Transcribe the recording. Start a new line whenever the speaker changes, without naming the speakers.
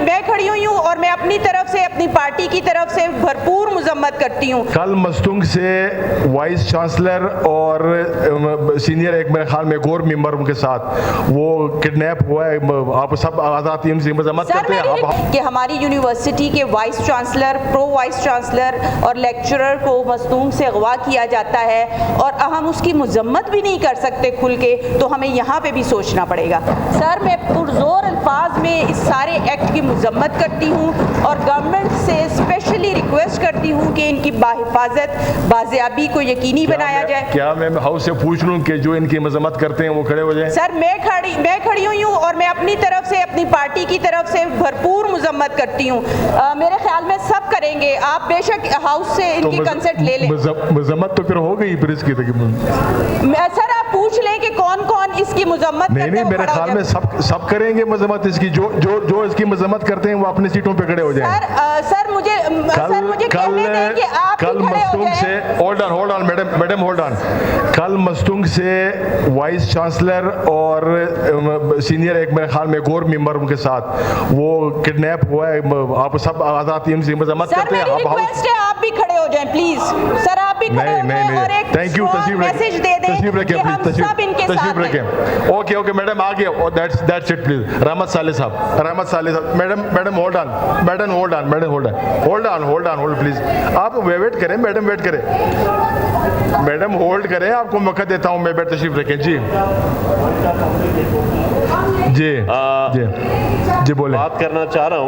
मैं खड़ी हुई हूँ और मैं अपनी तरफ से, अपनी पार्टी की तरफ से भरपूर मजम्मत करती हूँ।
कल मस्तूंग से वाइस चांसलर और सीनियर एक मेरे ख्याल में एक और मेंबर उनके साथ वो किडनैप हुआ है, आप सब आज़ाद उनसे मजम्मत करते हैं
कि हमारी यूनिवर्सिटी के vice chancellor, pro vice chancellor और लेक्चरर को मस्तूंग से अगवा किया जाता है और हम उसकी मजम्मत भी नहीं कर सकते खुल के, तो हमें यहाँ पे भी सोचना पड़ेगा। सर, मैं पुरजोर अल्फाज में इस सारे एक्ट की मजम्मत करती हूँ और गवर्नमेंट से स्पेशली रिक्वेस्ट करती हूँ कि इनकी बाहिफाजत बाजियाबी को यकीनी बनाया जाए।
क्या मैं हाउस से पूछ लूँ कि जो इनकी मजम्मत करते हैं वो खड़े हो जाए?
सर, मैं खड़ी हुई हूँ और मैं अपनी तरफ से, अपनी पार्टी की तरफ से भरपूर मजम्मत करती हूँ। मेरे ख्याल में सब करेंगे, आप बेशक हाउस से इनकी कंसेंट ले लें।
मजम्मत तो फिर हो गई फिर इसकी
सर, आप पूछ लें कि कौन कौन इसकी मजम्मत करते हैं।
नहीं, मेरे ख्याल में सब करेंगे मजम्मत इसकी, जो इसकी मजम्मत करते हैं वो अपनी सीटों पे खड़े हो जाए।
सर मुझे कहने दें कि आप
कल मस्तूंग से hold on madam hold on. कल मस्तूंग से वाइस चांसलर और सीनियर एक मेरे ख्याल में एक और मेंबर उनके साथ वो किडनैप हुआ है, आप सब आज़ाद उनसे मजम्मत करते हैं।
आप भी खड़े हो जाएं प्लीज। सर, आप भी खड़े हो जाएं और एक
थैंक यू,
मैसेज दे दें कि हम सब इनके साथ हैं।
ओके मैडम आगे, दैट्स इट प्लीज। रहमत साले साहब, मैडम होल्ड ऑन प्लीज। आप वेट करें मैडम, वेट करें मैडम, होल्ड करें, आपको मौका देता हूं मैं। बैठ तशरीफ रखें जी जी बोले।
बात करना चाह रहा हूं